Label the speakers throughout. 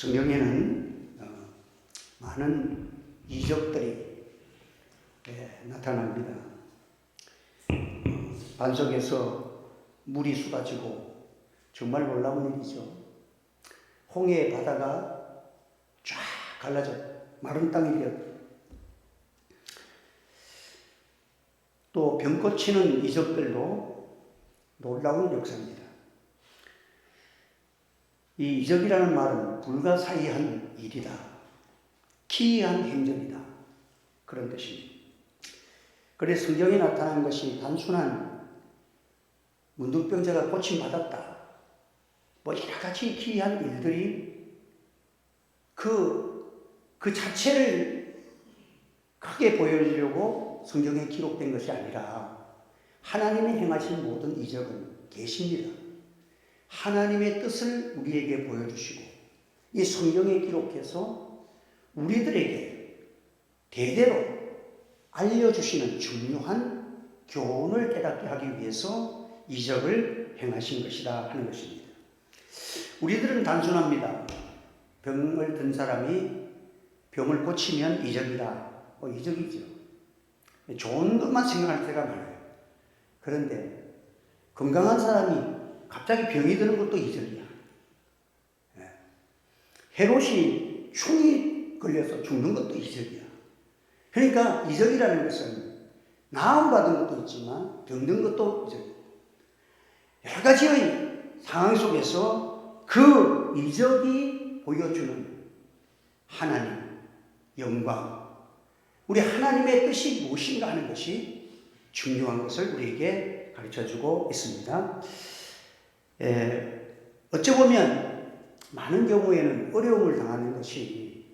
Speaker 1: 성경에는 많은 이적들이 나타납니다. 반석에서 물이 쏟아지고 정말 놀라운 일이죠. 홍해의 바다가 쫙 갈라져 마른 땅이 되었다. 또 병 고치는 이적들도 놀라운 역사입니다. 이 이적이라는 말은 불가사의한 일이다. 기이한 행적이다. 그런 뜻입니다. 그래서 성경에 나타난 것이 단순한 문둥병자가 고침받았다. 뭐 여러 가지 기이한 일들이 그 자체를 크게 보여주려고 성경에 기록된 것이 아니라 하나님이 행하신 모든 이적은 계십니다. 하나님의 뜻을 우리에게 보여주시고 이 성경에 기록해서 우리들에게 대대로 알려주시는 중요한 교훈을 깨닫게 하기 위해서 이적을 행하신 것이다 하는 것입니다. 우리들은 단순합니다. 병을 든 사람이 병을 고치면 이적이다. 이적이죠. 좋은 것만 생각할 때가 많아요. 그런데 건강한 사람이 갑자기 병이 드는 것도 이적이야. 헤롯이 충이 걸려서 죽는 것도 이적이야. 그러니까 이적이라는 것은 나음받은 것도 있지만 병든 것도 이적이야. 여러 가지의 상황 속에서 그 이적이 보여주는 하나님, 영광, 우리 하나님의 뜻이 무엇인가 하는 것이 중요한 것을 우리에게 가르쳐주고 있습니다. 어쩌보면 많은 경우에는 어려움을 당하는 것이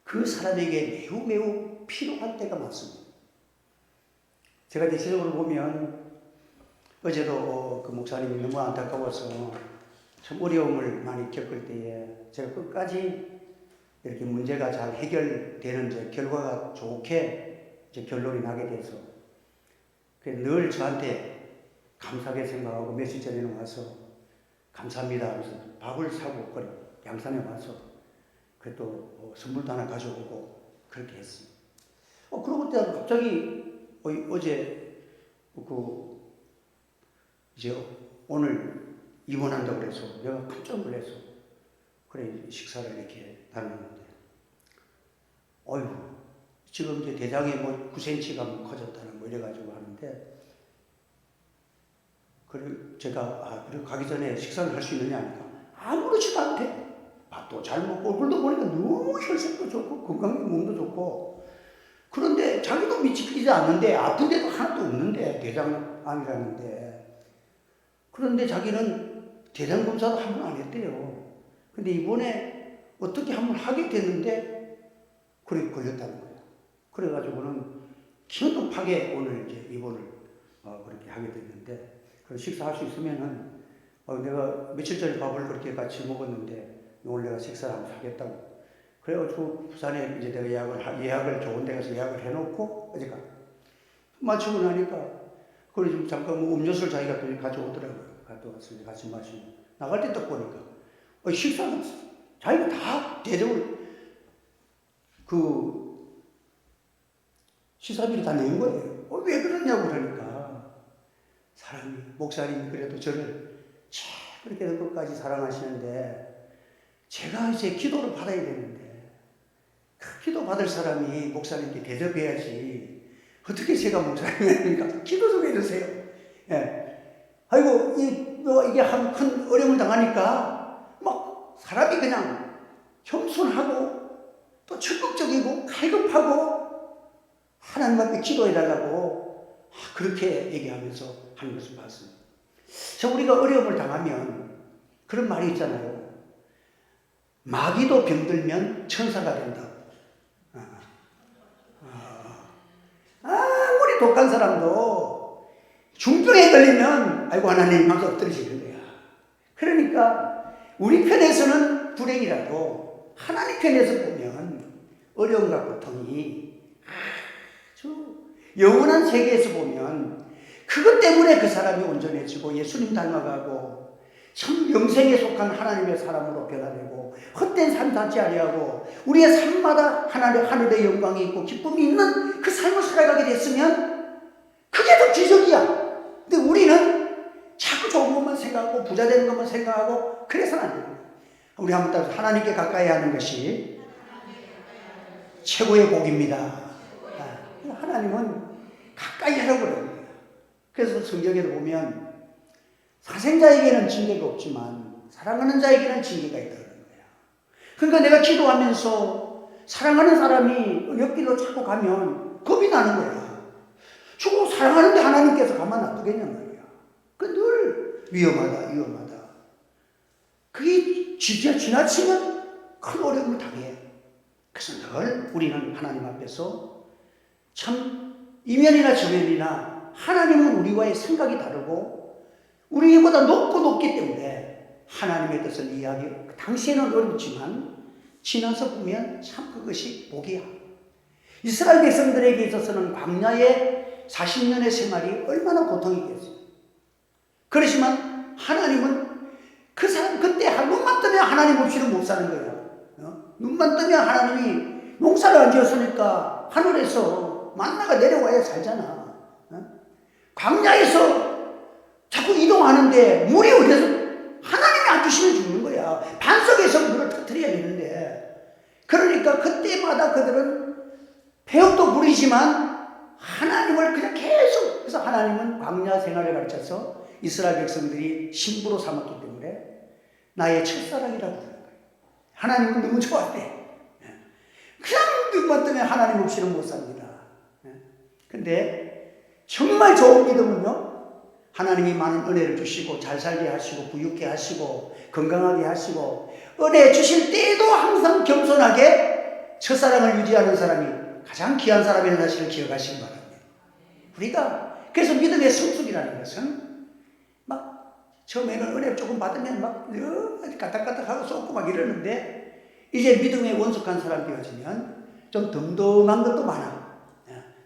Speaker 1: 그 사람에게 매우 필요할 때가 많습니다. 제가 대체적으로 보면 어제도 그 목사님이 너무 안타까워서 참 어려움을 많이 겪을 때에 제가 끝까지 이렇게 문제가 잘 해결되는 이제 결과가 좋게 이제 결론이 나게 돼서 늘 저한테 감사하게 생각하고 며칠 전에는 와서 감사합니다 하면서 밥을 사고 양산에 와서 또 선물도 하나 가져오고 그렇게 했습니다. 그러고 갑자기 어제 이제 오늘 입원한다고 그래서 내가 깜짝 놀라서 그래 식사를 이렇게 나눴는데 지금 이제 대장에 9cm가 커졌다는 이래가지고 하는데 그래 제가 그래 가기 전에 식사를 할 수 있느냐 하니까 아무렇지도 않대. 밥도 잘 먹고 얼굴도 보니까 너무 혈색도 좋고 건강하게 몸도 좋고 그런데 자기도 미치지 않는데 아픈 데도 하나도 없는데 대장암이라는데 그런데 자기는 대장 검사도 한 번 안 했대요. 근데 이번에 어떻게 한 번 하게 됐는데 그래 걸렸다는 거예요. 그래가지고는 긴급하게 오늘 이제 입원을 그렇게 하게 됐는데 그래서 식사할 수 있으면은 내가 며칠 전에 밥을 그렇게 같이 먹었는데 오늘 내가 식사를 한번 하겠다고 그래가지고 부산에 이제 내가 예약을 좋은 데 가서 예약을 해놓고 어제가 마치고 나니까 그래 좀 잠깐 음료수를 자기가 또 가져오더라고요. 가져와서 같이 마시고 나갈 때 딱 보니까 식사는 자기가 다 대접을 시사비를 다 낸 거예요. 왜 그러냐고 그러니까 사람이 목사님이 그래도 저를 그렇게 끝까지 사랑하시는데 제가 이제 기도를 받아야 되는데 그 기도 받을 사람이 목사님께 대접해야지 어떻게 제가 목사님이니까 기도 좀 해주세요. 아이고 이게 한 큰 어려움을 당하니까 막 사람이 그냥 겸손하고 또 적극적이고 갈급하고 하나님 앞에 기도해달라고 그렇게 얘기하면서 하는 것을 봤습니다. 우리가 어려움을 당하면 그런 말이 있잖아요. 마귀도 병들면 천사가 된다. 아무리 독한 사람도 중병에 걸리면 아이고 하나님 하면서 엎드리시는 거야. 그러니까 우리 편에서는 불행이라도 하나님 편에서 보면 어려움과 고통이 아주 영원한 세계에서 보면 그것 때문에 그 사람이 온전해지고 예수님 닮아가고 참 영생에 속한 하나님의 사람으로 변화되고 헛된 삶 살지 아니하고 우리의 삶마다 하늘의 영광이 있고 기쁨이 있는 그 삶을 살아가게 됐으면 그게 더 기적이야. 근데 우리는 자꾸 좋은 것만 생각하고 부자 되는 것만 생각하고 그래서는 안 돼요. 우리 한번 따라서 하나님께 가까이 하는 것이 최고의 복입니다. 하나님은 가까이 하라고 그래요. 그래서 성경에도 보면 사생자에게는 징계가 없지만 사랑하는 자에게는 징계가 있다는 거야. 그러니까 내가 기도하면서 사랑하는 사람이 옆길로 자꾸 가면 겁이 나는 거야. 저거 사랑하는데 하나님께서 가만 놔두겠냔 말이야. 그 늘 위험하다. 그게 지나치면 큰 어려움을 당해. 그래서 늘 우리는 하나님 앞에서 참 이면이나 저면이나 하나님은 우리와의 생각이 다르고 우리보다 높기 때문에 하나님의 뜻을 이해하기 당시에는 어렵지만 지나서 보면 참 그것이 복이야. 이스라엘 백성들에게 있어서는 광야의 40년의 생활이 얼마나 고통이겠어요. 그렇지만 하나님은 그 사람 그때 눈만 뜨면 하나님 없이는 못 사는 거야. 눈만 뜨면 하나님이 농사를 안 지었으니까 하늘에서 만나가 내려와야 살잖아. 광야에서 자꾸 이동하는데 물이 어디서 하나님이 안 주시면 죽는 거야. 반석에서 물을 터뜨려야 되는데 그러니까 그때마다 그들은 배역도 부리지만 하나님을 그냥 계속 그래서 하나님은 광야 생활을 가르쳐서 이스라엘 백성들이 신부로 삼았기 때문에 나의 첫사랑이라고 부르는 거예요. 하나님은 너무 좋아해. 그냥 눈만 뜨면 하나님 없이는 못 삽니다. 근데 정말 좋은 믿음은요, 하나님이 많은 은혜를 주시고 잘 살게 하시고 부유케 하시고 건강하게 하시고 은혜 주실 때에도 항상 겸손하게 첫사랑을 유지하는 사람이 가장 귀한 사람이라는 사실을 기억하시기 바랍니다. 우리가 그래서 믿음의 성숙이라는 것은 막 처음에는 은혜 조금 받으면 막 까딱까딱하고 쏟고 막 이러는데 이제 믿음에 원숙한 사람 되어지면 좀 덤덤한 것도 많아.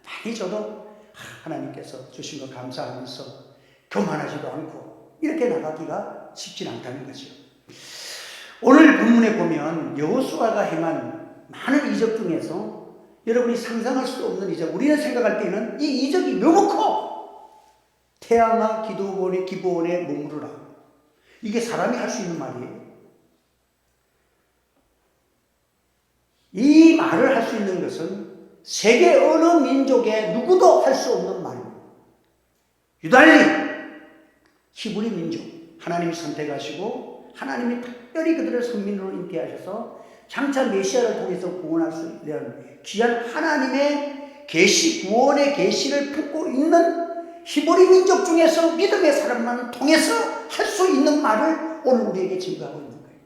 Speaker 1: 많이 줘도 하나님께서 주신 거 감사하면서 교만하지도 않고 이렇게 나가기가 쉽지 않다는 거죠. 오늘 본문에 보면 여호수아가 행한 많은 이적 중에서 여러분이 상상할 수 없는 이적, 우리는 생각할 때는 이 이적이 너무 커. 태양아 기브온에 머무르라. 이게 사람이 할 수 있는 말이에요. 이 말을 할 수 있는 것은 세계 어느 민족의 누구도 할 수 없는 말입니다. 유달리 히브리 민족, 하나님이 선택하시고 하나님이 특별히 그들을 선민으로 인도하셔서 장차 메시아를 통해서 구원할 수 있는 귀한 하나님의 계시, 구원의 계시를 품고 있는 히브리 민족 중에서 믿음의 사람만 통해서 할 수 있는 말을 오늘 우리에게 증거하고 있는 거예요.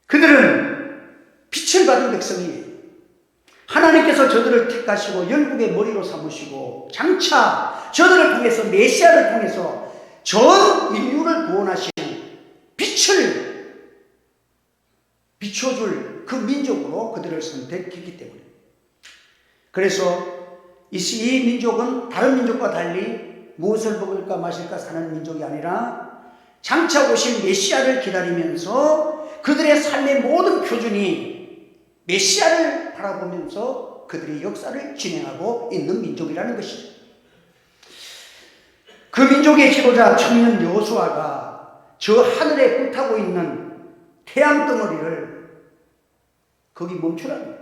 Speaker 1: 그들은 빛을 받은 백성이에요. 하나님께서 저들을 택하시고 열국의 머리로 삼으시고 장차 저들을 통해서 메시아를 통해서 전 인류를 구원하시는 빛을 비춰줄 그 민족으로 그들을 선택했기 때문에 그래서 이 민족은 다른 민족과 달리 무엇을 먹을까 마실까 사는 민족이 아니라 장차 오실 메시아를 기다리면서 그들의 삶의 모든 표준이 메시아를 바라보면서 그들의 역사를 진행하고 있는 민족이라는 것이죠. 그 민족의 지도자 청년 여호수아가 저 하늘에 불타고 있는 태양 덩어리를 거기 멈추라고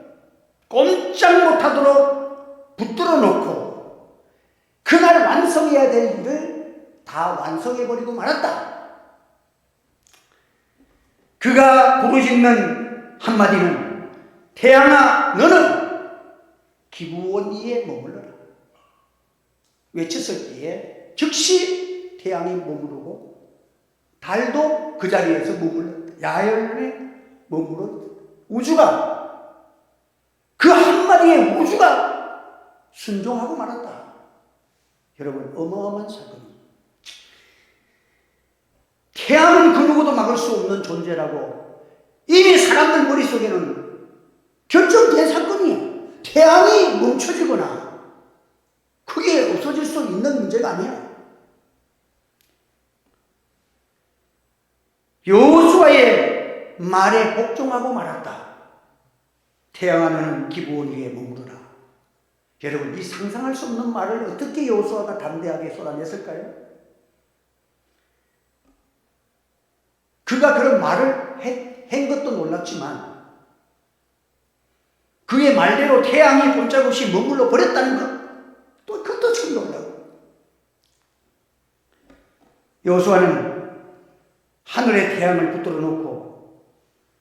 Speaker 1: 꼼짝 못하도록 붙들어 놓고 그날 완성해야 될 일을 다 완성해버리고 말았다. 그가 부르짖는 한마디는 태양아 너는 기브온 위에 머물러라. 외쳤을 때에 즉시 태양이 머무르고 달도 그 자리에서 머물렀다. 야열에 머무르 우주가 그 한마디에 우주가 순종하고 말았다. 여러분 어마어마한 사건입니다. 태양은 그 누구도 막을 수 없는 존재라고 이미 사람들 머릿속에는 결정된 사건이에요. 태양이 멈춰지거나 그게 없어질 수 있는 문제가 아니야. 여호수아 여호수아의 말에 복종하고 말았다. 태양하는 기브온 위에 머무르라. 여러분, 이 상상할 수 없는 말을 어떻게 여호수아가 담대하게 쏟아냈을까요? 그가 그런 말을 한 것도 놀랍지만 그의 말대로 태양이 꼼짝없이 머물러 버렸다는 것, 또 그것도 참 놀라워. 여호수아는 하늘에 태양을 붙들어 놓고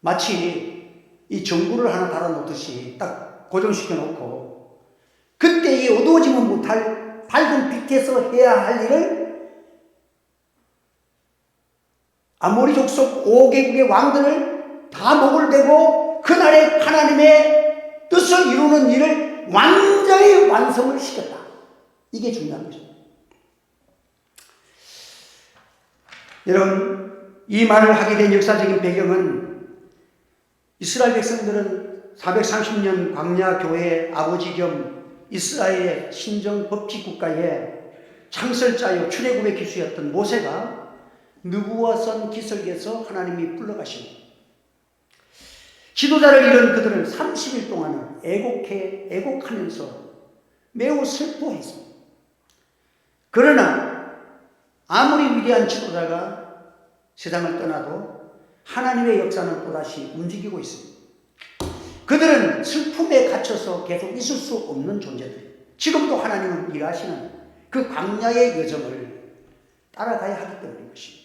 Speaker 1: 마치 이 전구를 하나 달아 놓듯이 딱 고정시켜 놓고 그때 이 어두워지면 못할 밝은 빛에서 해야 할 일을 아모리 족속 5개국의 왕들을 다 목을 베고 그날의 하나님의 뜻을 이루는 일을 완전히 완성을 시켰다. 이게 중요한 것입니다. 여러분, 이 말을 하게 된 역사적인 배경은 이스라엘 백성들은 430년 광야 교회의 아버지 겸 이스라엘의 신정 법치 국가의 창설자요 출애굽의 기수였던 모세가 누구와 쓴 기슭에서 하나님이 불러가시고 지도자를 잃은 그들은 30일 동안은 애곡하면서 매우 슬퍼했습니다. 그러나 아무리 위대한 지도자가 세상을 떠나도 하나님의 역사는 또다시 움직이고 있습니다. 그들은 슬픔에 갇혀서 계속 있을 수 없는 존재들. 지금도 하나님은 일하시는 그 광야의 여정을 따라가야 하기 때문인 것입니다.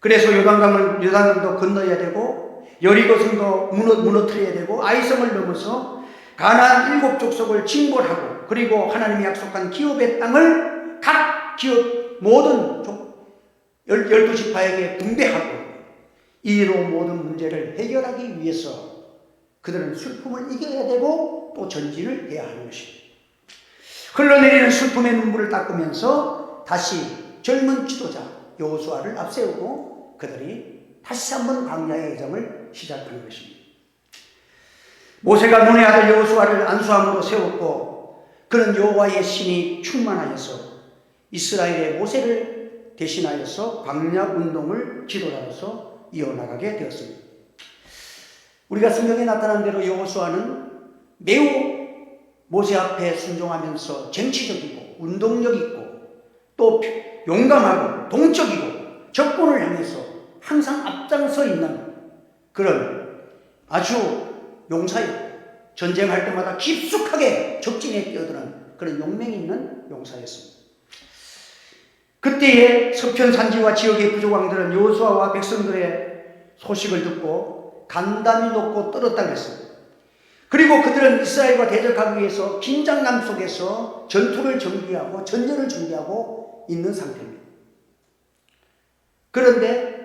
Speaker 1: 그래서 요단강도 건너야 되고 여리고성도 무너뜨려야 되고 아이성을 넘어서 가나안 7족속을 징벌하고 그리고 하나님이 약속한 기업의 땅을 각 기업 모든 12지파에게 분배하고 이로 모든 문제를 해결하기 위해서 그들은 슬픔을 이겨야 되고 또 전진을 해야 하는 것입니다. 흘러내리는 슬픔의 눈물을 닦으면서 다시 젊은 지도자 여호수아를 앞세우고 그들이 다시 한번 광야의 여정을 시작하는 것입니다. 모세가 눈의 아들 여호수아를 안수함으로 세웠고 그는 여호와의 신이 충만하여서 이스라엘의 모세를 대신하여서 광야 운동을 지도자로서 이어나가게 되었습니다. 우리가 성경에 나타난 대로 여호수아는 매우 모세 앞에 순종하면서 정치적이고 운동력 있고 또 용감하고 동적이고 적군을 향해서 항상 앞장서 있는 그런 아주 용사였고 전쟁할 때마다 깊숙하게 적진에 뛰어드는 그런 용맹 있는 용사였습니다. 그때의 서편 산지와 지역의 부족왕들은 여호수아와 백성들의 소식을 듣고 간담이 높고 떨었다 그랬습니다. 그리고 그들은 이스라엘과 대적하기 위해서 긴장감 속에서 전투를 준비하고 전쟁을 준비하고 있는 상태입니다. 그런데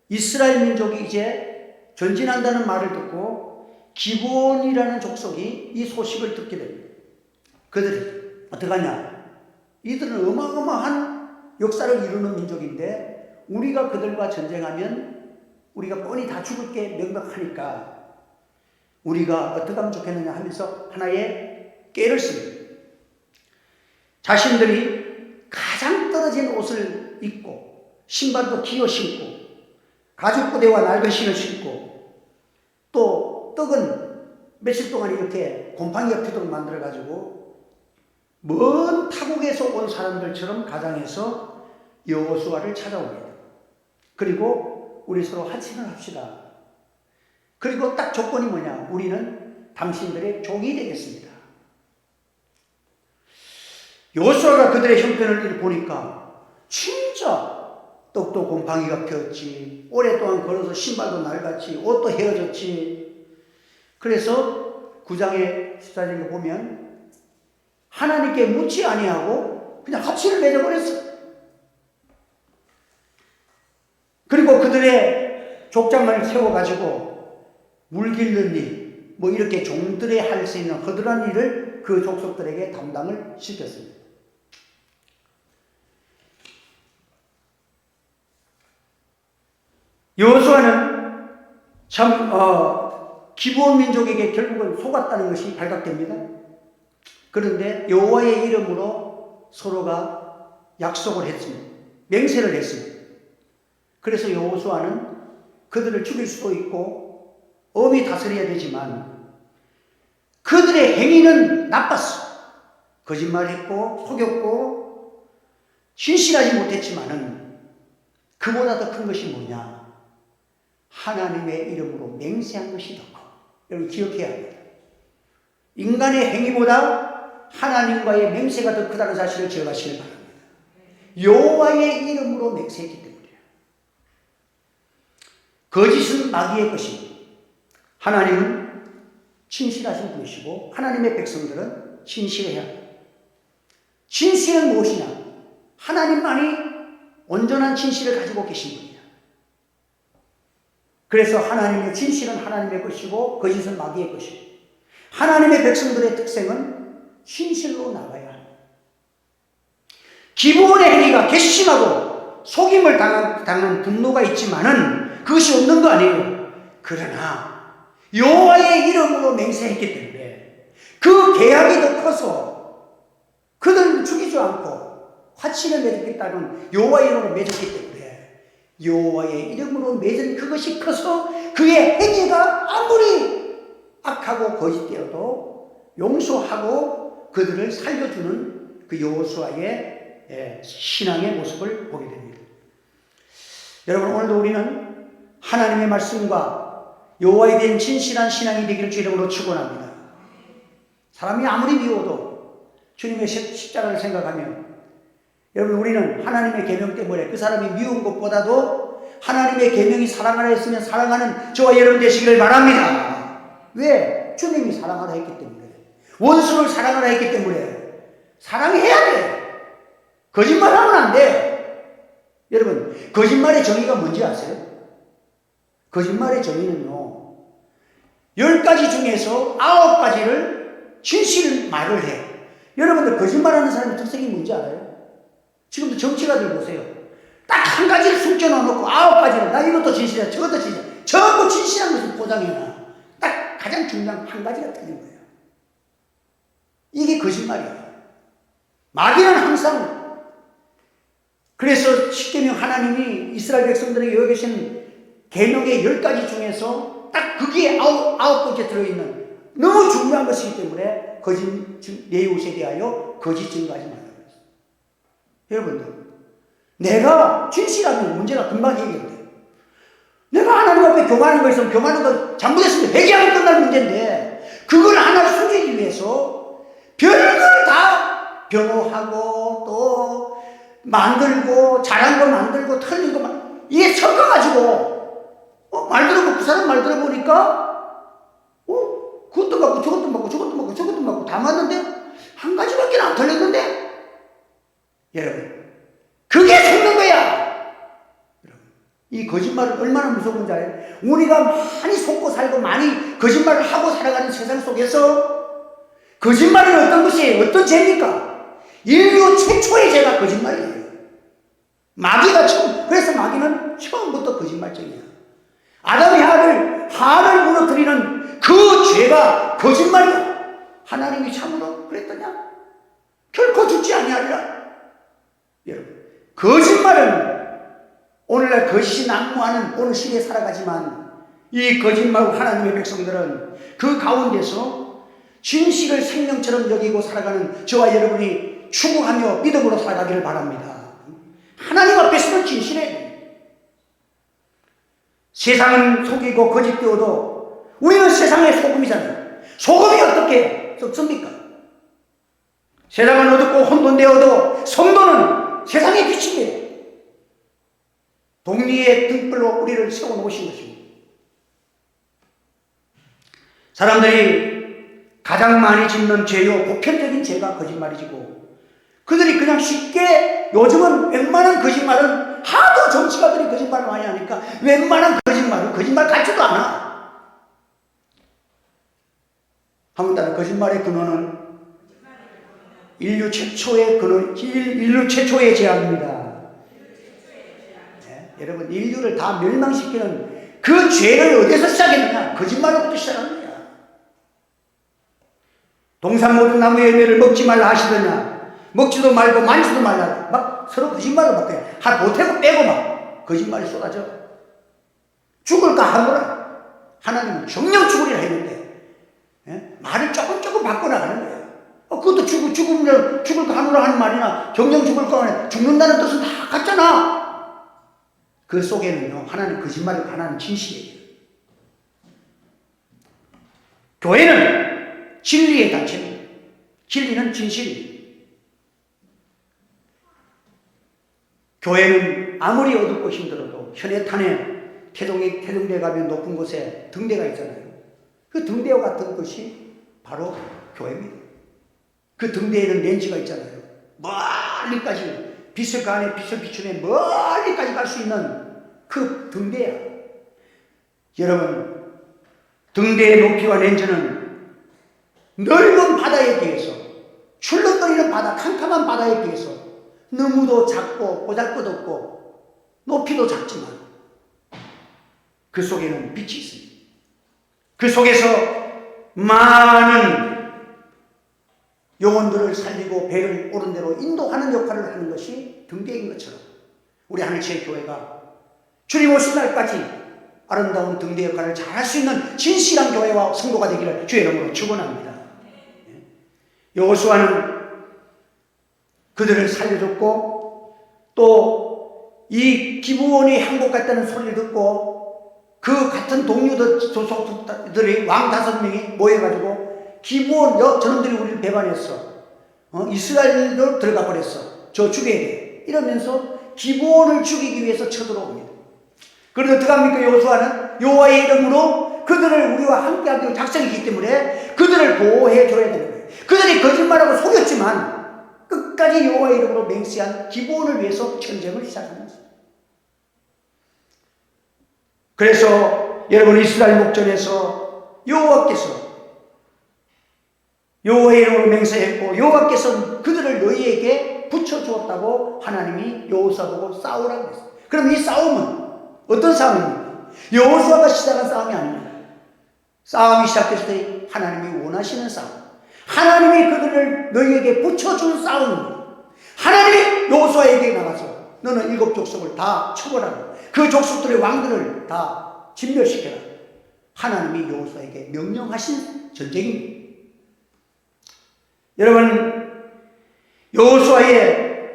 Speaker 1: 이스라엘 민족이 이제 전진한다는 말을 듣고 기브온이라는 족속이 이 소식을 듣게 됩니다. 그들이 어떡하냐? 이들은 어마어마한 역사를 이루는 민족인데 우리가 그들과 전쟁하면 우리가 뻔히 다 죽을 게 명백하니까 우리가 어떻게 하면 좋겠느냐 하면서 하나의 꾀를 씁니다. 자신들이 가장 떨어진 옷을 입고 신발도 기어 신고 가죽부대와 낡은 신을 신고 또 떡은 며칠 동안 이렇게 곰팡이가 피도록 만들어가지고 먼 타국에서 온 사람들처럼 가장해서 여호수아를 찾아옵니다. 그리고 우리 서로 한친을 합시다. 그리고 딱 조건이 뭐냐? 우리는 당신들의 종이 되겠습니다. 여호수아가 그들의 형편을 보니까 진짜 떡도 곰팡이가 폈지, 오랫동안 걸어서 신발도 낡았지, 옷도 헤어졌지. 그래서 9장의 14절에 보면 하나님께 묻지 아니하고 그냥 합치를 맺어버렸어. 그리고 그들의 족장을 세워가지고 물 길는 일, 뭐 이렇게 종들이 할 수 있는 허드한 일을 그 족속들에게 담당을 시켰습니다. 여호수아는 참 기브온 민족에게 결국은 속았다는 것이 발각됩니다. 그런데 여호와의 이름으로 서로가 약속을 했습니다. 맹세를 했습니다. 그래서 여호수아는 그들을 죽일 수도 있고 엄히 다스려야 되지만 그들의 행위는 나빴어. 거짓말했고 속였고 신실하지 못했지만은 그보다 더 큰 것이 뭐냐? 하나님의 이름으로 맹세한 것이 더 커. 여러분 기억해야 합니다. 인간의 행위보다 하나님과의 맹세가 더 크다는 사실을 기억하시길 바랍니다. 여호와의 이름으로 맹세했기 때문이에요. 거짓은 마귀의 것입니다. 하나님은 진실하신 분이시고 하나님의 백성들은 진실해야 합니다. 진실은 무엇이냐? 하나님만이 온전한 진실을 가지고 계신 분이야. 그래서 하나님의 진실은 하나님의 것이고 거짓은 마귀의 것이고 하나님의 백성들의 특성은 진실로 나가야 합니다. 기본의 행위가 괘씸하고 속임을 당한 분노가 있지만은 그것이 없는 거 아니에요. 그러나 여호와의 이름으로 맹세했기 때문에 그 계약이 더 커서 그들을 죽이지 않고 화친을 맺겠다는 여호와의 이름으로 맺었기 때문에 여호와의 이름으로 맺은 그것이 커서 그의 행위가 아무리 악하고 거짓되어도 용서하고 그들을 살려주는 그 여호수아의 신앙의 모습을 보게 됩니다. 여러분 오늘도 우리는 하나님의 말씀과 여호와에 대한 진실한 신앙이 되기를 주 이름으로 축원합니다. 사람이 아무리 미워도 주님의 십자가를 생각하면 여러분 우리는 하나님의 계명 때문에 그 사람이 미운 것보다도 하나님의 계명이 사랑하라 했으면 사랑하는 저와 여러분 되시기를 바랍니다. 왜? 주님이 사랑하라 했기 때문에 원수를 사랑하라 했기 때문에 사랑해야 돼. 거짓말하면 안 돼. 여러분 거짓말의 정의가 뭔지 아세요? 거짓말의 정의는요 10가지 중에서 9가지를 진실 말을 해. 여러분들 거짓말하는 사람의 특성이 뭔지 알아요? 지금도 정치가들 보세요. 딱 한 가지를 숨겨놓고 9가지를 나 이것도 진실이야 저것도 진실이야 전부 진실한 것을 포장해놔. 딱 가장 중요한 한 가지가 틀린 거예요. 이게 거짓말이에요. 마귀는 항상 그래서 십계명 하나님이 이스라엘 백성들에게 여기신 계명의 10가지 중에서 딱 거기에 9번째 들어있는 너무 중요한 것이기 때문에 거짓 내 이웃에 대하여 거짓 증거하지 말라고 했어요. 여러분들 내가 진실하면 문제가 금방 해결돼요. 내가 하나님 앞에 교만하는 거 있으면 교만한 거 잘못했으면 회개하면 끝날 문제인데 그걸 하나 숨기기 위해서 별걸 다 변호하고 또 만들고 잘한 거 만들고 틀린 거 이게 섞어가지고 말 들어보고 그 사람 말 들어보니까 그것도 맞고 저것도 맞고 저것도 맞고 저것도 맞고 다 맞는데 한 가지밖에 안 틀렸는데 여러분 그게 속는 거야. 이 거짓말은 얼마나 무서운지 알아요? 우리가 많이 속고 살고 많이 거짓말을 하고 살아가는 세상 속에서 거짓말은 어떤 것이에요? 어떤 죄입니까? 인류 최초의 죄가 거짓말이에요. 마귀가 그래서 마귀는 처음부터 거짓말쟁이야. 아담이 하를 무너뜨리는 그 죄가 거짓말이야. 하나님이 참으로 그랬더냐? 결코 죽지 아니하리라. 여러분 거짓말은 오늘날 거짓이 난무하는 오늘 시대에 살아가지만 이 거짓말 하나님의 백성들은 그 가운데서 진실을 생명처럼 여기고 살아가는 저와 여러분이 추구하며 믿음으로 살아가기를 바랍니다. 하나님 앞에서는 진실해. 세상은 속이고 거짓되어도 우리는 세상의 소금이잖아요. 소금이 어떻게 썩습니까? 세상은 어둡고 혼돈되어도 성도는 세상의 빛이에요. 동리의 등불로 우리를 세워놓으신 것입니다. 사람들이 가장 많이 짓는 죄요 보편적인 죄가 거짓말이지고 그들이 그냥 쉽게 요즘은 웬만한 거짓말은 하도 정치가들이 거짓말을 많이 하니까 웬만한 거짓말은 거짓말 같지도 않아. 한번 따라 거짓말의 근원은 인류 최초의 죄악입니다. 여러분 인류를 다 멸망시키는 그 죄를 어디서 시작했느냐? 거짓말로부터 시작한 거야. 동산 모든 나무의 열매를 먹지 말라 하시더냐? 먹지도 말고 만지도 말라. 막 서로 거짓말로 막 그냥 못하고 빼고 막 거짓말이 쏟아져. 죽을까 하노라. 하나님은 정령 죽으리라 했는데, 예? 말을 조금 바꿔나가는 거예요. 그것도 죽을까 하노라 하는 말이나 정령 죽을까 하는 죽는다는 뜻은 다 같잖아. 그 속에는요, 하나님 거짓말이고 하나님 진실이에요. 교회는 진리의 단체입니다. 진리는 진실입니다. 교회는 아무리 어둡고 힘들어도 현해탄에 태동대에 가면 높은 곳에 등대가 있잖아요. 그 등대와 같은 것이 바로 교회입니다. 그 등대에는 렌즈가 있잖아요. 멀리까지 빛을 가네 빛을 비추네 멀리까지 갈 수 있는 그 등대야. 여러분, 등대의 높이와 렌즈는 넓은 바다에 비해서, 출렁거리는 바다, 캄캄한 바다에 비해서 너무도 작고 보잘것없고 높이도 작지만 그 속에는 빛이 있습니다. 그 속에서 많은 영혼들을 살리고 배를 옳은 대로 인도하는 역할을 하는 것이 등대인 것처럼 우리 하늘지의 교회가 주님 오신 날까지 아름다운 등대 역할을 잘 할 수 있는 진실한 교회와 성도가 되기를 주의 이름으로 축원합니다. 여호수아는 그들을 살려줬고 또 이 기브온이 항복 같다는 소리를 듣고 그 같은 동료들 소속들이 왕 5명이 모여가지고 기브온 저놈들이 우리를 배반했어. 이스라엘도 들어가 버렸어. 저 죽여야 돼. 이러면서 기브온을 죽이기 위해서 쳐들어옵니다. 그런데 어떻게 합니까? 여호수아는 여호와의 이름으로 그들을 우리와 함께하기로 작정했기 때문에 그들을 보호해 줘야 되는 거예요. 그들이 거짓말하고 속였지만 끝까지 여호와의 이름으로 맹세한 기브온을 위해서 전쟁을 시작하는 것입니다. 그래서 여러분, 이스라엘 목전에서 여호와께서 여호와의 이름으로 맹세했고 여호와께서 그들을 너희에게 붙여주었다고 하나님이 여호수아 보고 싸우라고 했어요. 그럼 이 싸움은 어떤 싸움입니까? 여호수아가 시작한 싸움이 아닙니다. 싸움이 시작됐을 때 하나님이 원하시는 싸움, 하나님이 그들을 너희에게 붙여준 싸움입니다. 하나님이 여호수아에게 나가서 너는 7 족속을 다 처벌하고 그 족속들의 왕들을 다 진멸시켜라. 하나님이 여호수아에게 명령하신 전쟁입니다. 여러분, 여호수아의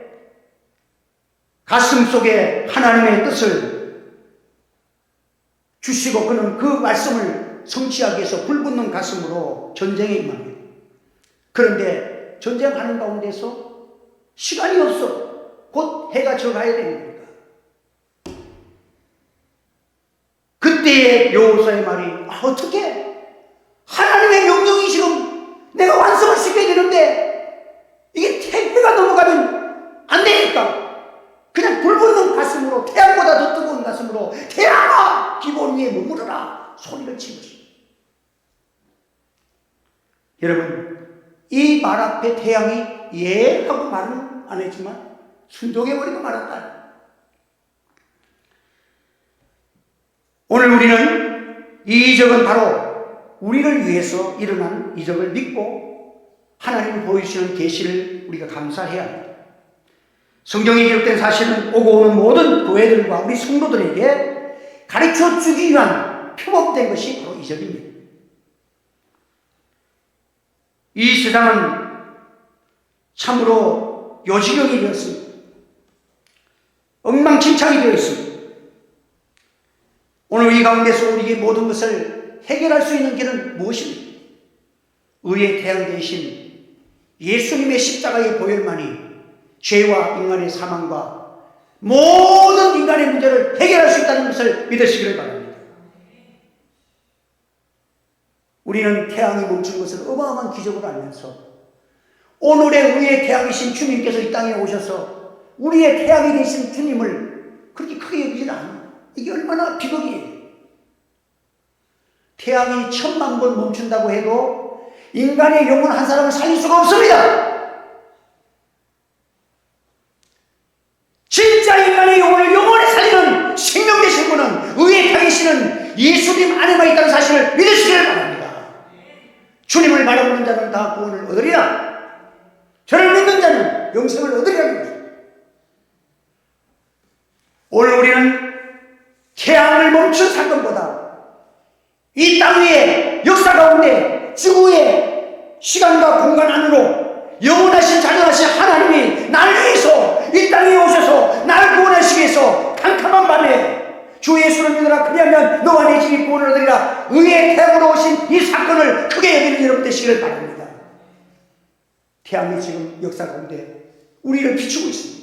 Speaker 1: 가슴 속에 하나님의 뜻을 주시고 그는 그 말씀을 성취하기 위해서 불붙는 가슴으로 전쟁에 임합니다. 그런데 전쟁하는 가운데서 시간이 없어. 곧 해가 져가야 됩니다. 그때의 여호수아의 말이 어떻게 하나님의 명령이 지금 내가 완성을 시켜야 되는데 이게 해가 넘어가면 안 되니까 그냥 불붙는 가슴으로, 태양보다 더 뜨거운 가슴으로 태양아 기브온 위에 머무르라 소리를 친 것입니다. 여러분, 이 말 앞에 태양이 예 하고 말은 안 했지만 순종해버리고 말았다. 오늘 우리는 이 이적은 바로 우리를 위해서 일어난 이적을 믿고 하나님이 보여주시는 계시를 우리가 감사해야 합니다. 성경에 기록된 사실은 오고 오는 모든 교회들과 우리 성도들에게 가르쳐주기 위한 표범된 것이 바로 이적입니다. 이 세상은 참으로 요지경이 되었습니다. 엉망진창이 되어 있습니다. 오늘 이 가운데서 우리에게 모든 것을 해결할 수 있는 길은 무엇입니까? 의의 태양 되신 예수님의 십자가의 보혈만이 죄와 인간의 사망과 모든 인간의 문제를 해결할 수 있다는 것을 믿으시기를 바랍니다. 우리는 태양이 멈춘 것을 어마어마한 기적으로 알면서 오늘의 우리의 태양이신 주님께서 이 땅에 오셔서 우리의 태양이 되신 주님을 그렇게 크게 여기지 않아요. 이게 얼마나 비극이에요. 태양이 1000만 번 멈춘다고 해도 인간의 영혼 한 사람을 살릴 수가 없습니다. 진짜 인간의 영혼을 영원히 살리는 생명 되신 분은 의의 태양이시는 예수님 안에만 있다는 사실을 믿으시길 바랍니다. 주님을 바라보는 자는 다 구원을 얻으리라. 저를 믿는 자는 영생을 얻으리라는 것입니다. 오늘 우리는 태양을 멈춘 사건보다 이 땅 위에 역사 가운데 지구의 시간과 공간 안으로 영원하신 자녀하신 하나님이 날 위해서 이 땅에 오셔서 나를 구원하시기 위해서 캄캄한 밤에 주 예수를 믿으라 그리하면 너와 내 집이 구원을 얻으리라 의의 태양으로 오신 이 사건을 크게 여기는 여러분 되시기를 바랍니다. 태양이 지금 역사 가운데 우리를 비추고 있습니다.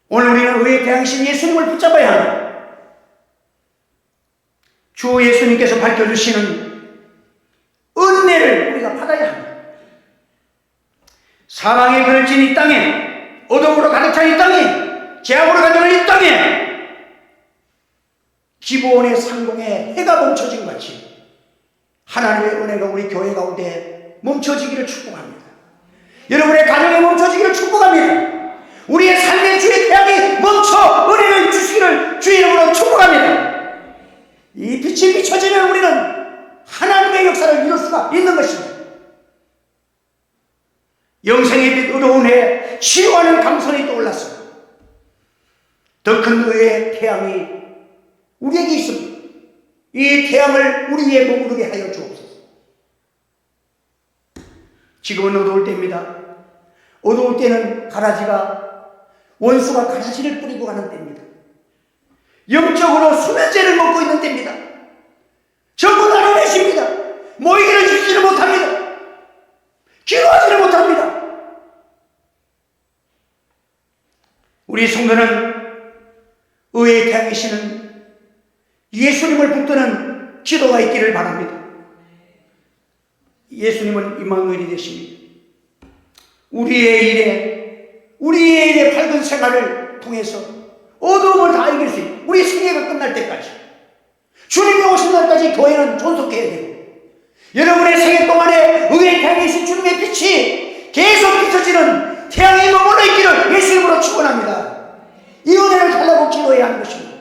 Speaker 1: 오늘 우리는 의의 태양이신 예수님을 붙잡아야 합니다. 주 예수님께서 밝혀주시는 은혜를 우리가 받아야 합니다. 사망의 그늘진 이 땅에, 어둠으로 가득 찬 이 땅에, 죄악으로 가득한 이 땅에 기브온의 상공에 해가 멈춰진 것 같이 하나님의 은혜가 우리 교회 가운데 멈춰지기를 축복합니다. 여러분의 가정에 멈춰지기를 축복합니다. 우리의 삶의 주의 태양이 멈춰 은혜를 주시기를 주의 이름으로 축복합니다. 이 빛이 비춰지면 우리는 하나님의 역사를 이룰 수가 있는 것입니다. 영생의 빛 어두운 해 치유하는 감선이 떠올랐습니다. 더 큰 의의 태양이 우리에게 있습니다. 이 태양을 우리 위에 머무르게 하여 주옵소서. 지금은 어두울 때입니다. 어두울 때는 원수가 가라지를 뿌리고 가는 때입니다. 영적으로 수면제를 먹고 있는 때입니다. 전부 나눠내십니다. 모이기를 주지를 못합니다. 기도하지를 못합니다. 우리 성도는 의의 태양이시는 예수님을 붙드는 기도가 있기를 바랍니다. 예수님은 임마누엘이 되십니다. 우리의 일에 밝은 생활을 통해서 어두움을 다 이길 수 있는 우리 생애가 끝날 때까지 주님이 오신 날까지 교회는 존속해야 되고 여러분의 생애 동안에 의의 태양이신 주님의 빛이 계속 비춰지는 태양이 머물러 있기를 예수 이름으로 축원합니다. 이 은혜를 달라고 기도해야 하는 것입니다.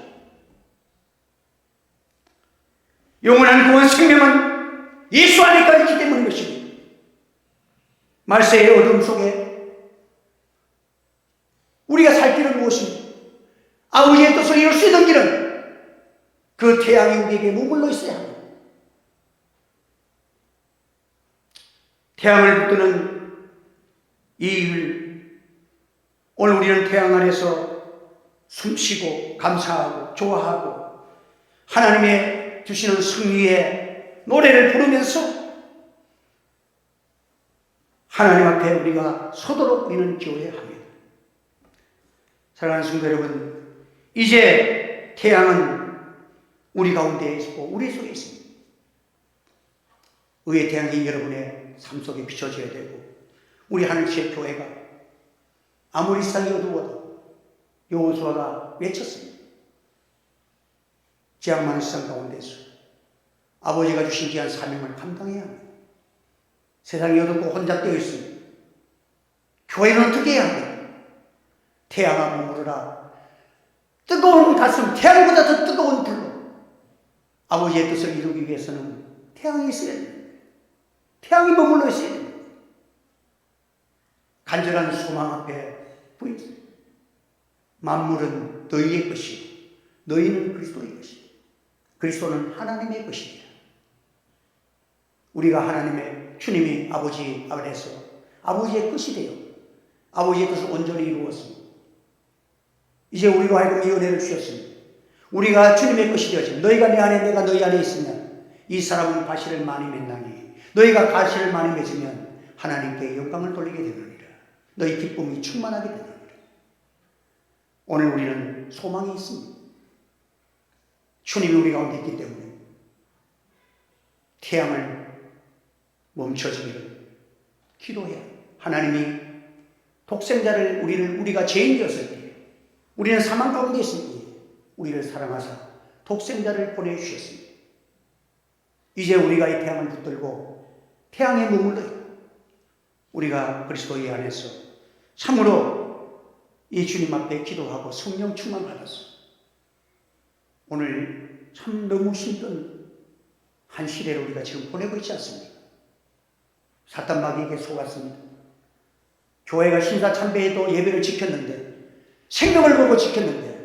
Speaker 1: 영원한 구원 생명은 예수 안에까지 있기 때문인 것입니다. 말세의 어둠 속에 우리가 살 길은 무엇입니까? 아버지의 뜻을 이룰 수 있는 길은 그 태양이 우리에게 머물러 있어야 합니다. 태양을 붙드는 이 일, 오늘 우리는 태양 아래서 숨쉬고 감사하고 좋아하고 하나님의 주시는 승리의 노래를 부르면서 하나님 앞에 우리가 서도록 우리는 기도해야 합니다. 사랑하는 성도 여러분, 이제 태양은 우리 가운데 있고 우리 속에 있습니다. 의의 태양이 여러분의 삶 속에 비춰져야 되고 우리 하늘의 교회가 아무리 세상이 어두워도 여호수아가 외쳤습니다. 재앙 많은 세상 가운데서 아버지가 주신 귀한 사명을 감당해야 합니다. 세상이 어둡고 혼잡되어 있습니다. 교회는 어떻게 해야 합니까? 태양아 머무르라. 뜨거운 가슴, 태양보다 더 뜨거운 불로 아버지의 뜻을 이루기 위해서는 태양이 있어야 됩니다. 태양이 머물러 있어야 됩니다. 간절한 소망 앞에 부인습니다. 만물은 너희의 것이고 너희는 그리스도의 것이다. 그리스도는 하나님의 것이다. 우리가 하나님의 주님이 아버지 안에서 아버지의 것이 되어 아버지의 뜻을 온전히 이루었습니다. 이제 우리로 하여금 이 은혜를 주셨습니다. 우리가 주님의 것이 되어진 너희가 내 안에 내가 너희 안에 있으면 이 사람은 가시를 많이 맺나니 너희가 가시를 많이 맺으면 하나님께 영광을 돌리게 되느니라. 너희 기쁨이 충만하게 되느니라. 오늘 우리는 소망이 있습니다. 주님이 우리 가운데 있기 때문에 태양을 멈춰지기를 기도해야 하나님이 독생자를 우리가 죄인 되었을 때 우리는 사망 가운데 있으니 우리를 사랑하사 독생자를 보내주셨습니다. 이제 우리가 이 태양을 붙들고 태양에 머물러 있고 우리가 그리스도의 안에서 참으로 이 주님 앞에 기도하고 성령 충만 받았어. 오늘 참 너무 힘든 한 시대를 우리가 지금 보내고 있지 않습니까? 사탄 마귀에게 속았습니다. 교회가 신사참배에도 예배를 지켰는데 생명을 걸고 지켰는데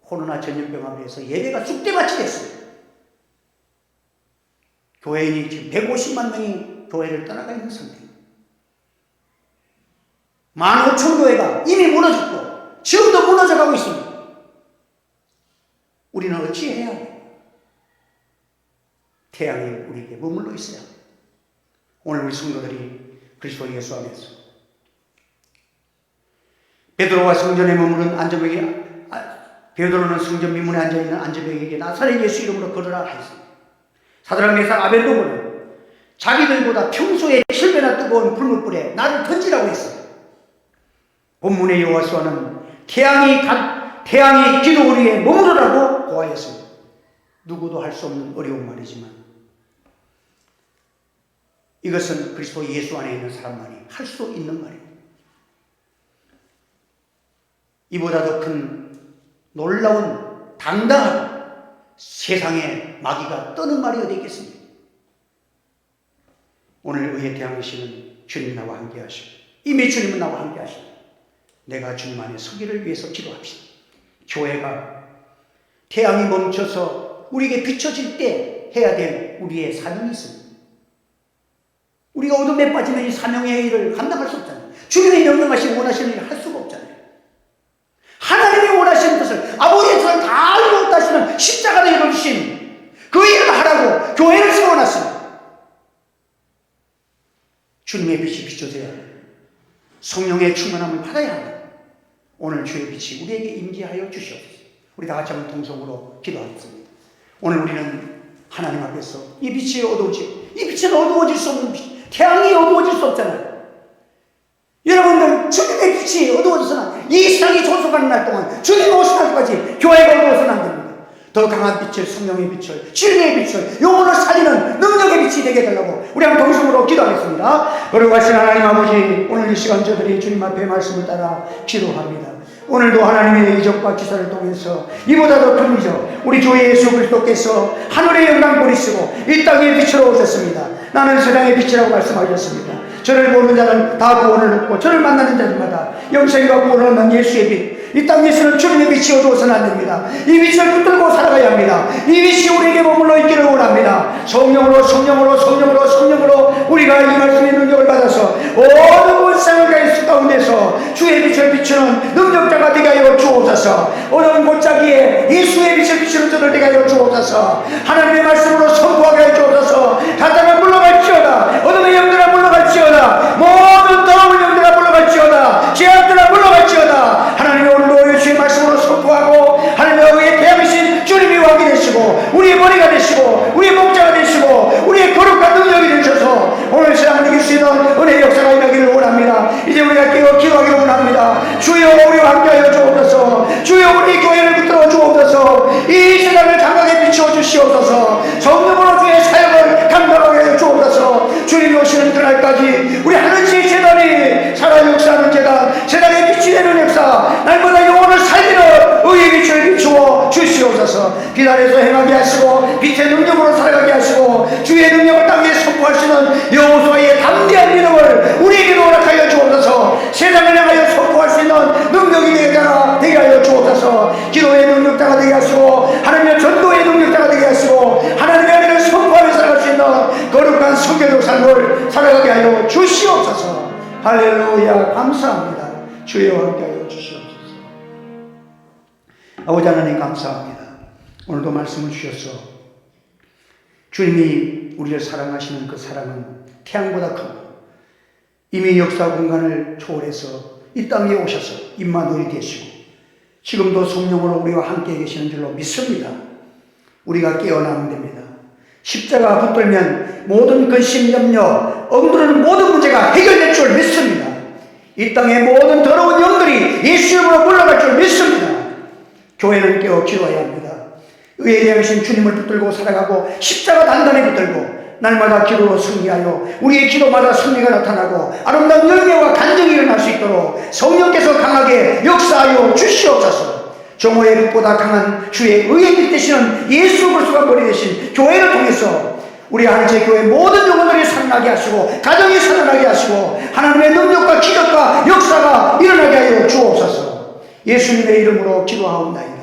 Speaker 1: 코로나 전염병으로 해서 예배가 쑥대밭이 됐어요. 교회인이 지금 150만 명이 교회를 떠나가 있는 상태입니다. 15,000교회가 이미 무너졌고 지금도 무너져가고 있습니다. 우리는 어찌해야 해요? 태양이 우리에게 머물러 있어야 합니다. 오늘 우리 성도들이 그리스도 예수 안에서 베드로와 성전에 머무른 베드로는 성전 민문에 앉아있는 안저벽에게 나사렛 예수 이름으로 걸으라 하였습니다. 사드락 메삭 아벨고는 자기들보다 평소에 7배나 뜨거운 불못불에 나를 던지라고 했어요. 본문의 여호와서는 태양이 기도 위에 머무르라고 고하였습니다. 누구도 할 수 없는 어려운 말이지만 이것은 그리스도 예수 안에 있는 사람만이 할 수 있는 말입니다. 이보다 더 큰 놀라운 당당한 세상에 마귀가 떠는 말이 어디 있겠습니까? 오늘 의에 대항하시는 주님 나와 함께 하시고 이미 주님은 나와 함께 하시고 내가 주님 안에 서기를 위해서 기도합시다. 교회가 태양이 멈춰서 우리에게 비춰질 때 해야 될 우리의 사명이 있습니다. 우리가 어둠에 빠지면 이 사명의 일을 감당할 수 없잖아요. 주님이 명령하시고 원하시는 일을 할 수가 없잖아요. 하나님이 원하시는 것을 아버지의 뜻을 다 이루었다 하시는 십자가를 이루신 그 일을 하라고 교회를 세워놨습니다. 주님의 빛이 비춰져야 합니다. 성령의 충만함을 받아야 합니다. 오늘 주의 빛이 우리에게 임재하여 주시옵소서. 우리 다 같이 한번 통성으로 기도하겠습니다. 오늘 우리는 하나님 앞에서 이 빛이 어두워지고 이 빛은 어두워질 수 없는 빛, 태양이 어두워질 수 없잖아요. 여러분들 주님의 빛이 어두워져서는 이 세상이 존속하는 날 동안 주님 오신 날까지 교회가 어두워서는 안 됩니다. 더 강한 빛을, 성령의 빛을, 진리의 빛을, 영혼을 살리는 능력의 빛이 되게 해달라고 우리 한번 동심으로 기도하겠습니다. 거룩하신 하나님 아버지, 오늘 이 시간 저들이 주님 앞에 말씀을 따라 기도합니다. 오늘도 하나님의 이적과 기사를 통해서 이보다 더 큰 이적, 우리 주 예수 그리스도께서 하늘의 영광불이 쓰고 이 땅에 빛으로 오셨습니다. 나는 세상의 빛이라고 말씀하셨습니다. 저를 보는 자는 다 구원을 얻고 저를 만나는 자들마다 영생과 구원을 얻는 예수의 빛, 이 땅 예수는 주님의 빛이 어두워서는 안 됩니다. 이 빛을 붙들고 살아가야 합니다. 이 빛이 우리에게 머물러 있기를 원합니다. 성령으로 우리가 이 말씀의 능력을 받아서 어두운 세상의 가운데서 주의 빛을 비추는 능력자가 되게 하여 주옵소서. 어두운 골짜기에 예수의 빛을 비추는 자들 되게 하여 주옵소서. 하나님의 말씀으로 선포하게 하여 주옵소서. 사탄은 물러갈지어다. 어둠의 영들아 물러갈지어다. 모든 더러운 영들아 물러갈지어다. 죄악들아 물러갈지어다. 하나님의 오늘도 주의 말씀으로 선포하고 하나님의 의에 대하신 주님이 왕이 되시고 우리의 머리가 되시고 우리의 목자가 되시고 우리의 거룩한 능력이 되셔서 오늘 세상을 이길 수 있는 은혜의 역사가 일어나기를 원합니다. 이제 우리가 깨어 기도하기를 원합니다. 주여 우리와 함께하여 주옵소서. 주여 우리 교회를 붙들어 주옵소서. 이 세상을 장하게 비추어 주시옵소서. 성령으로 주의 사역을 감당하게 하여 주옵소서. 주님이 오시는 그날까지 우리 하늘의 재단이 살아 역사하는 재단, 세상에 빛이 되는 역사, 날마다 영혼을 살리는 의의 빛을 비추어 주시옵소서. 빛 아래서 행하게 하시고 빛의 능력으로 살아가게 하시고 주의 능력을 땅에 선포할 수 있는 여호수아의 담대한 믿음을 우리에게도 허락하여 주옵소서. 세상을 향하여 선포할 수 있는 능력이 되게 하여 주옵소서. 기도의 능력자가 되게 하시고 하나님의 전도의 능력자가 되게 하시고 하나님의 은혜를 선포하며 살아갈 수 있는 거룩한 성교적 삶을 살아가게 하여 주시옵소서. 할렐루야. 감사합니다. 주여 함께하여 주시옵소서. 아버지 하나님 감사합니다. 오늘도 말씀을 주셔서 주님이 우리를 사랑하시는 그 사랑은 태양보다 크고 이미 역사 공간을 초월해서 이 땅에 오셔서 임마누엘이 되시고 지금도 성령으로 우리와 함께 계시는 줄로 믿습니다. 우리가 깨어나면 됩니다. 십자가 붙들면 모든 근심, 염려, 억누르는 모든 문제가 해결될 줄 믿습니다. 이 땅의 모든 더러운 영들이 예수 이름으로 물러갈 줄 믿습니다. 교회는 깨어 기도해야 합니다. 의에 대하신 주님을 붙들고 살아가고 십자가 단단히 붙들고 날마다 기도로 승리하여 우리의 기도마다 승리가 나타나고 아름다운 열매와 간증이 일어날 수 있도록 성령께서 강하게 역사하여 주시옵소서. 정오의 빛보다 강한 주의 의의 빛 되시는 예수 그리스도가 머리 되신 교회를 통해서 우리 하늘의 교회 모든 영혼들이 살아나게 하시고 가정이 살아나게 하시고 하나님의 능력과 기적과 역사가 일어나게 하여 주옵소서. 예수님의 이름으로 기도하옵나이다.